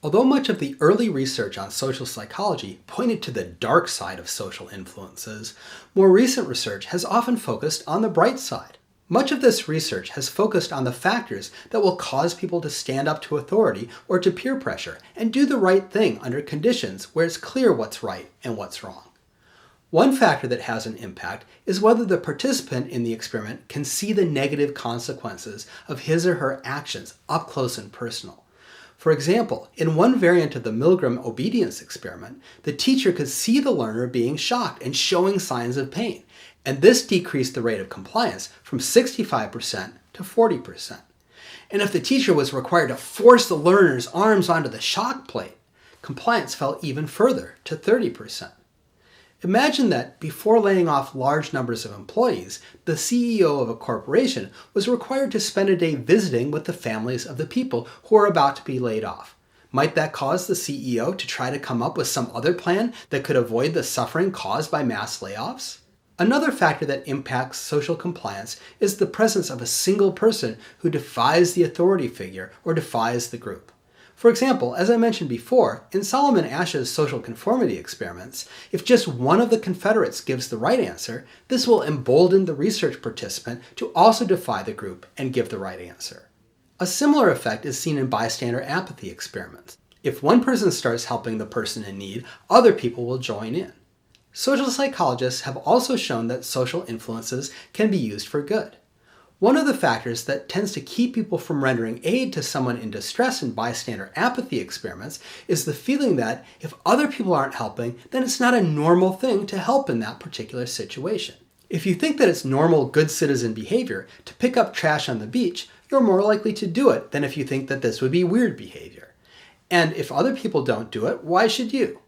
Although much of the early research on social psychology pointed to the dark side of social influences, more recent research has often focused on the bright side. Much of this research has focused on the factors that will cause people to stand up to authority or to peer pressure and do the right thing under conditions where it's clear what's right and what's wrong. One factor that has an impact is whether the participant in the experiment can see the negative consequences of his or her actions up close and personal. For example, in one variant of the Milgram obedience experiment, the teacher could see the learner being shocked and showing signs of pain, and this decreased the rate of compliance from 65% to 40%. And if the teacher was required to force the learner's arms onto the shock plate, compliance fell even further to 30%. Imagine that before laying off large numbers of employees, the CEO of a corporation was required to spend a day visiting with the families of the people who are about to be laid off. Might that cause the CEO to try to come up with some other plan that could avoid the suffering caused by mass layoffs? Another factor that impacts social compliance is the presence of a single person who defies the authority figure or defies the group. For example, as I mentioned before, in Solomon Asch's social conformity experiments, if just one of the Confederates gives the right answer, this will embolden the research participant to also defy the group and give the right answer. A similar effect is seen in bystander apathy experiments. If one person starts helping the person in need, other people will join in. Social psychologists have also shown that social influences can be used for good. One of the factors that tends to keep people from rendering aid to someone in distress in bystander apathy experiments is the feeling that if other people aren't helping, then it's not a normal thing to help in that particular situation. If you think that it's normal good citizen behavior to pick up trash on the beach, you're more likely to do it than if you think that this would be weird behavior. And if other people don't do it, why should you?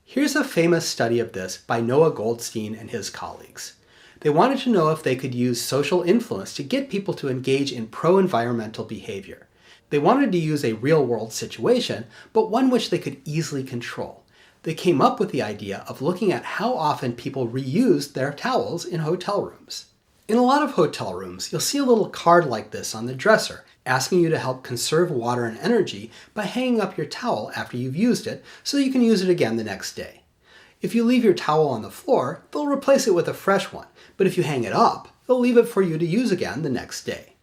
Here's a famous study of this by Noah Goldstein and his colleagues. They wanted to know if they could use social influence to get people to engage in pro-environmental behavior. They wanted to use a real-world situation, but one which they could easily control. They came up with the idea of looking at how often people reused their towels in hotel rooms. In a lot of hotel rooms, you'll see a little card like this on the dresser, asking you to help conserve water and energy by hanging up your towel after you've used it so you can use it again the next day. If you leave your towel on the floor, they'll replace it with a fresh one, but if you hang it up, they'll leave it for you to use again the next day.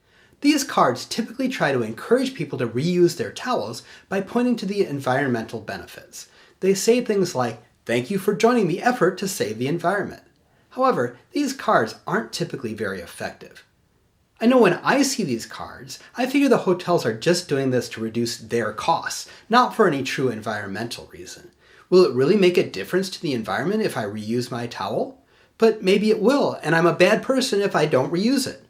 These cards typically try to encourage people to reuse their towels by pointing to the environmental benefits. They say things like, "Thank you for joining the effort to save the environment." However, these cards aren't typically very effective. I know when I see these cards, I figure the hotels are just doing this to reduce their costs, not for any true environmental reason. Will it really make a difference to the environment if I reuse my towel? But maybe it will, and I'm a bad person if I don't reuse it.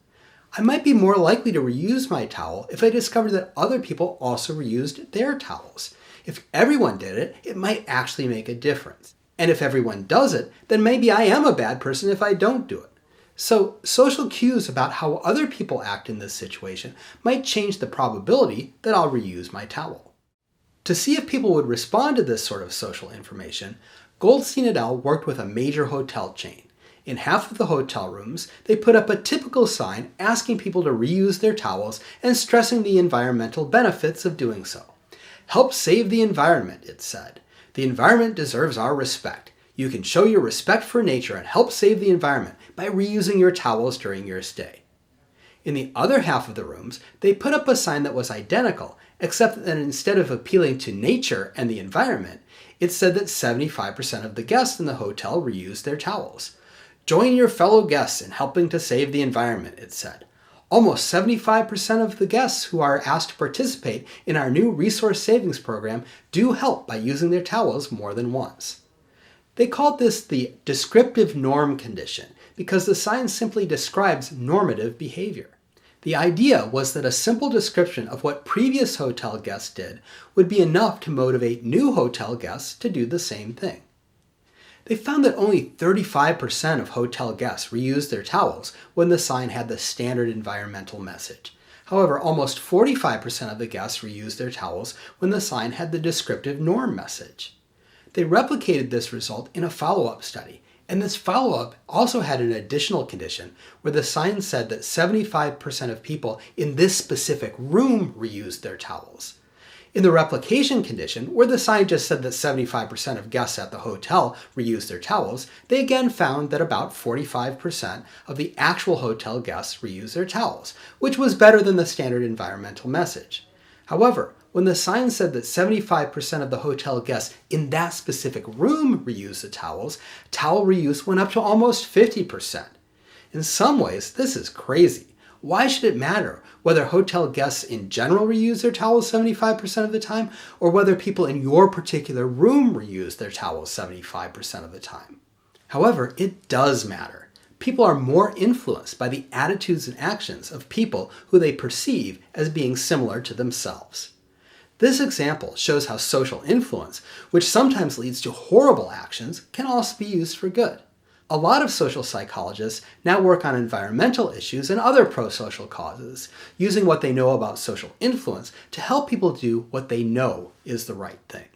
I might be more likely to reuse my towel if I discover that other people also reused their towels. If everyone did it, it might actually make a difference. And if everyone does it, then maybe I am a bad person if I don't do it. So, social cues about how other people act in this situation might change the probability that I'll reuse my towel. To see if people would respond to this sort of social information, Goldstein et al. Worked with a major hotel chain. In half of the hotel rooms, they put up a typical sign asking people to reuse their towels and stressing the environmental benefits of doing so. "Help save the environment," it said. "The environment deserves our respect. You can show your respect for nature and help save the environment by reusing your towels during your stay." In the other half of the rooms, they put up a sign that was identical, except that instead of appealing to nature and the environment, it said that 75% of the guests in the hotel reused their towels. "Join your fellow guests in helping to save the environment," it said. Almost 75% of the guests who are asked to participate in our new resource savings program do help by using their towels more than once. They called this the descriptive norm condition because the sign simply describes normative behavior. The idea was that a simple description of what previous hotel guests did would be enough to motivate new hotel guests to do the same thing. They found that only 35% of hotel guests reused their towels when the sign had the standard environmental message. However, almost 45% of the guests reused their towels when the sign had the descriptive norm message. They replicated this result in a follow-up study, and this follow-up also had an additional condition where the sign said that 75% of people in this specific room reused their towels. In the replication condition, where the scientists said that 75% of guests at the hotel reused their towels, they again found that about 45% of the actual hotel guests reused their towels, which was better than the standard environmental message. However, when the sign said that 75% of the hotel guests in that specific room reused the towels, towel reuse went up to almost 50%. In some ways, this is crazy. Why should it matter whether hotel guests in general reuse their towels 75% of the time, or whether people in your particular room reuse their towels 75% of the time? However, it does matter. People are more influenced by the attitudes and actions of people who they perceive as being similar to themselves. This example shows how social influence, which sometimes leads to horrible actions, can also be used for good. A lot of social psychologists now work on environmental issues and other pro-social causes, using what they know about social influence to help people do what they know is the right thing.